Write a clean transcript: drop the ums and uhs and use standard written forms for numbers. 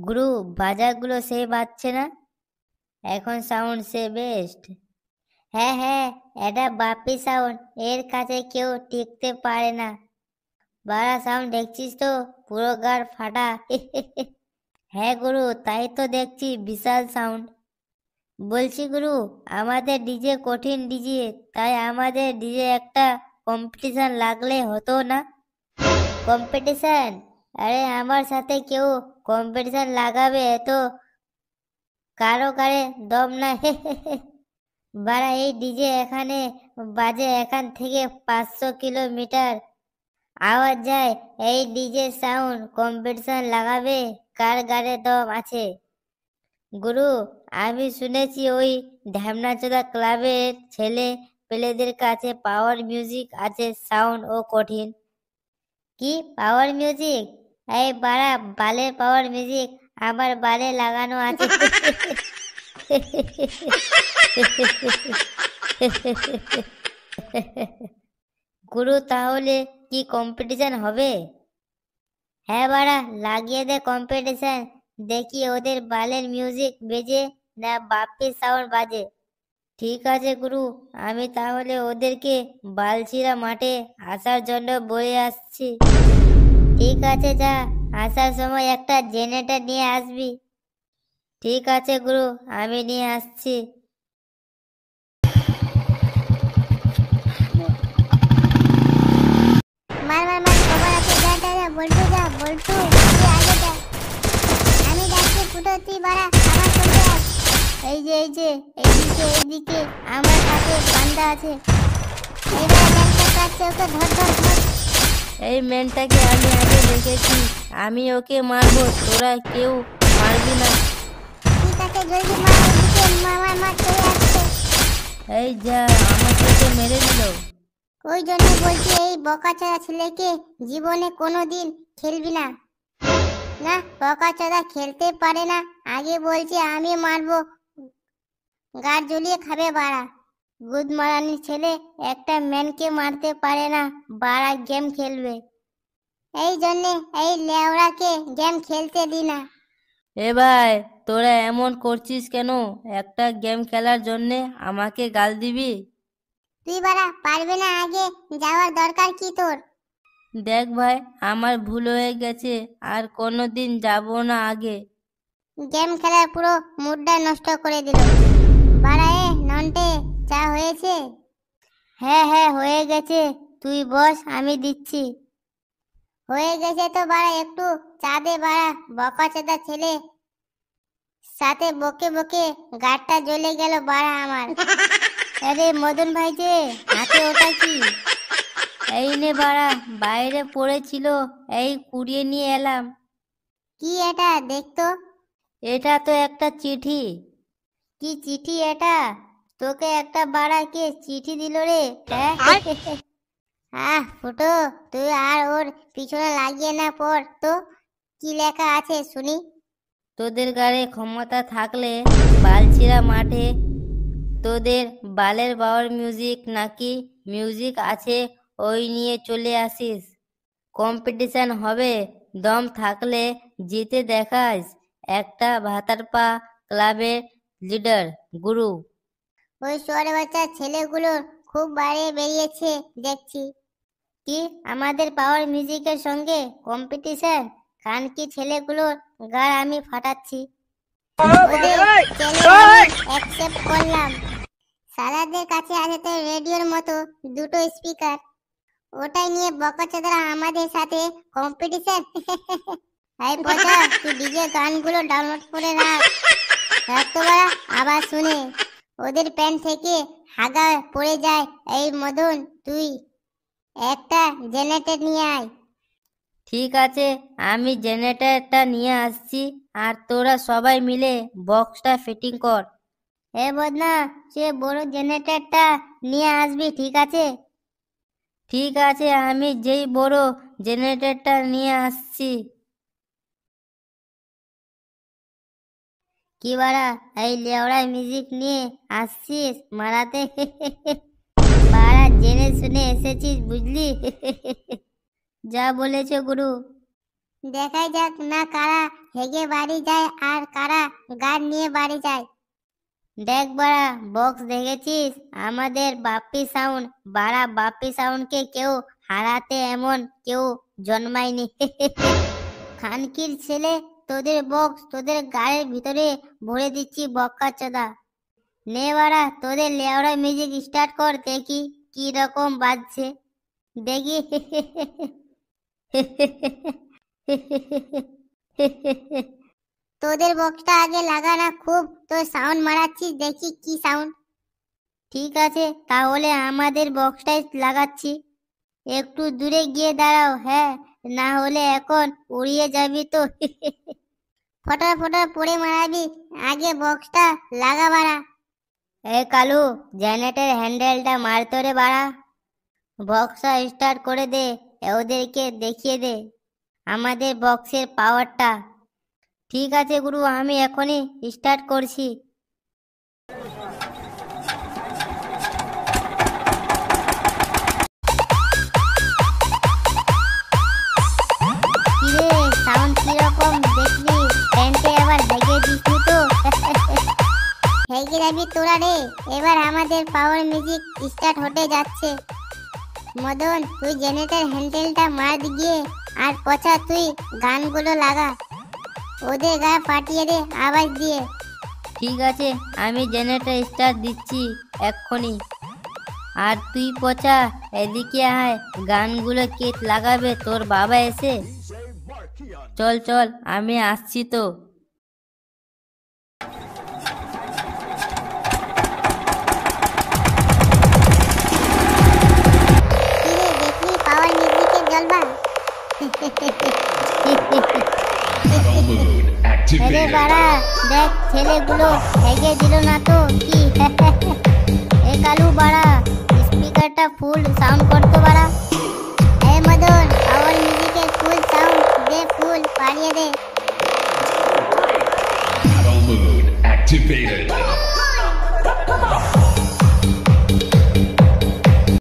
গুরু, বাজারগুলো সেই বাজছে না? এখন সাউন্ড সে বেস্ট। হ্যাঁ হ্যাঁ, এটা বাপ্পি সাউন্ড, এর কাছে কেউ টিকতে পারে না। বাড়া সাউন্ড দেখছিস তো, পুরো গাড় ফাটা। হ্যাঁ গুরু, তাই তো দেখছি, বিশাল সাউন্ড। বলছি গুরু, আমাদের ডিজে কঠিন ডিজে, তাই আমাদের ডিজে একটা কম্পিটিশন লাগলে হতো না? কম্পিটিশন? আরে আমার সাথে কেউ কম্পিটিশন লাগাবে তো কারো কারে দম না। বাড়া এই ডিজে এখানে বাজে, এখান থেকে 500 কিলোমিটার আওয়াজ যায়। এই ডিজে সাউন্ড কম্পিটিশন লাগাবে, কার গাড়ে দম আছে? গুরু, আমি শুনেছি ওই ঢ্যামনাচোদা ক্লাবের ছেলে পেলেদের কাছে পাওয়ার মিউজিক আছে, সাউন্ড ও কঠিন। কি পাওয়ার মিউজিক? এই বাড়া, বালের পাওয়ার মিউজিক আমার বালে লাগানো আছে। গুরু, তাহলে কি কম্পিটিশন হবে? হ্যাঁ বাড়া, লাগিয়ে দে কম্পিটিশন, দেখি ওদের বালের মিউজিক বেজে না বাপ্পি সাউন্ড বাজে। ঠিক আছে গুরু, আমি তাহলে ওদেরকে বালছিরা মাঠে আসার জন্য বলে আসছি। ঠিক আছে, যা, আসার সময় একটা জেনারেটর নিয়ে আসবি। ঠিক আছে গুরু, আমি নিয়ে আসছি। মার মার মার, খবর আছে, যা যা যা, বল্টু যা, বল্টু তুই আগে যা, আমি যাচ্ছি। ফুটো তুই বাড়া আমার সঙ্গে আয়। এই যে এইদিকে এইদিকে আমার কাছে বান্দা আছে। এইবার ল্যাংচা কাটছে, ওকে ধর ধর ধর। এই মেনটাকে আমি আগে দেখেছি, আমি ওকে মারবো, তোরা কেউ মারবি না। তুই তাকে জলদি মার, এইদিকে মার মার মার চলে আসছে। এই যা, আমাকে তো মেরে দিল। ওই জন্য বলছি এই বকাচোদা ছেলেকে জীবনে কোনোদিন খেলবি না। না, বকাচোদা খেলতে পারে না, আগে বলছি আমি মারবো, গাড় জ্বলিয়ে খাবে বাড়া। গুদমারানির ছেলে একটা ম্যানকে মারতে পারে না, বাড়া গেম খেলবে। এই জন্যে এই লেওড়াকে গেম খেলতে দি না। এ ভাই, তোরা এমন করছিস কেন? একটা গেম খেলার জন্যে আমাকে গাল দিবি? তুই বাড়া পারবে না, আগে যাওয়ার দরকার কি তোর? দেখ ভাই, আমার ভুল হয়ে গেছে, আর কোনোদিন যাব না আগে। গেম খেলার পুরো মুডটা নষ্ট করে দিল বাড়া। নন্টে, চা হয়েছে? হ্যাঁ হ্যাঁ, হয়ে গেছে, তুই বস, আমি দিচ্ছি। হয়ে গেছে তো বাড়া, একটু চা দে বাড়া। বকাচোদা ছেলে সাথে বকে বকে গাড়টা জ্বলে গেল বাড়া আমার। আরে মদন ভাই যে, হাতে ওটা কি? এই নে বাড়া, বাইরে পড়েছিল, এই কুড়িয়ে নিয়ে এলাম। কি এটা দেখতো? এটা তো একটা চিঠি। কি চিঠি এটা? তোকে একটা বাড়া কে চিঠি দিল রে? হ্যাঁ? ফুটো, তুই আর ওর পিছনে লাগিয়ে না পড় তো। কি লেখা আছে শুনি? তোদের গাড়ে ক্ষমতা থাকলে বালছিরা মাঠে তোদের বালের পাওয়ার মিউজিক নাকি মিউজিক আছে, ওই নিয়ে চলে আসিস। কম্পিটিশন হবে, দম থাকলে জিতে দেখাস। একটা ভাতারপা ক্লাবের লিডার গুরু। ওই শহরে বাচ্চা ছেলেগুলো খুব বাইরে বেরিয়েছে দেখছি। কি আমাদের পাওয়ার মিউজিকের সঙ্গে কম্পিটিশন? কান কি ছেলেগুলোর গাড় আমি ফাটাচ্ছি। ওদের চ্যালেঞ্জ আমি অ্যাকসেপ্ট করলাম। সালাদের কাছে আছে তো রেডিওর মতো দুটো স্পিকার, ওটাই নিয়ে বকাচোদারা আমাদের সাথে কম্পিটিশন। এই পচা, তুই ডিজে গানগুলো ডাউনলোড করে রাখ, রাখতো বাড়া, আবার শুনে ওদের প্যান্ট থেকে হাগা পড়ে যায়। এই মদন, তুই একটা জেনারেটর নিয়ে আয়। ঠিক আছে, আমি জেনারেটরটা নিয়ে আসছি, আর তোরা সবাই মিলে বক্সটা ফিটিং কর। এ বদনা, সে বড় জেনারেটরটা নিয়ে আসবি, ঠিক আছে? ঠিক আছে, আমি যেই বড় জেনারেটরটা নিয়ে আসছি। কি বাড়া, এই লেওড়া মিউজিক নিয়ে আসছিস মারাতে? বাড়া জেনে শুনে এসেছিস, বুঝলি? যা বলেছ গুরু। দেখাই যাক না কারা হেগে বাড়ি যায় আর কারা গান নিয়ে বাড়ি যায়। দেখ বাড়া, বক্স দেখেছিস? আমাদের বাপ্পি সাউন্ড। বাড়া, বাপ্পি সাউন্ডকে কেউ হারাতে এমন কেউ জন্মায়নি। খানকির ছেলে, তোদের বক্স তোদের গায়ের ভিতরে ভরে দিচ্ছি বক্কাচোদা। নে বাড়া, তোদের লেওড়া মিউজিক স্টার্ট কর, দেখি কি রকম বাজছে দেখি। তোদের বক্সটা আগে লাগা না, খুব তোর সাউন্ড মারাচ্ছিস, দেখি কি সাউন্ড। ঠিক আছে, তাহলে আমাদের বক্সটাই লাগাচ্ছি। একটু দূরে গিয়ে দাঁড়াও, হ্যাঁ, না হলে এখন উড়িয়ে যাবি তো। ফটার ফটার পড়ে মারাবি, আগে বক্সটা লাগা বাড়া। এ কালু, জেনারেটর হ্যান্ডেলটা মারতো রে বাড়া। বক্সটা স্টার্ট করে দে, ওদেরকে দেখিয়ে দে আমাদের বক্সের পাওয়ারটা। ঠিক আছে গুরু, আমি এখনই স্টার্ট করছি। কিরে, সাউন্ড কিরকম দেখলি? প্যান্টে আবার ভেঙে দিসনি তো? হেগে যাবি তোরা রে, এবার আমাদের পাওয়ার মিউজিক স্টার্ট হতে যাচ্ছে। মদন, তুই জেনারেটর হ্যান্ডেলটা মার গিয়ে, আর পচা তুই গানগুলো লাগা, ওদের গায়ে ফাটিয়ে দে আওয়াজ দিয়ে। ঠিক আছে, আমি জেনারেটর স্টার্ট দিচ্ছি এক্ষুনি। আর তুই পচা এদিকে আয়, গানগুলো কে লাগাবে? তোর বাবা এসে? চল চল, আমি আসছি তো। কিরে, দেখলি পাওয়ার মিউজিকের জলবা? আরে বাড়া, দেখ ছেলেগুলো হেগে দিল না তো কি? এ কালু বাড়া, স্পিকারটা ফুল সাউন্ড করতো বাড়া। এ মদন, পাওয়ার মিউজিকের ফুল সাউন্ড দে, ফুল পাড়িয়ে দে। Battle mode activated.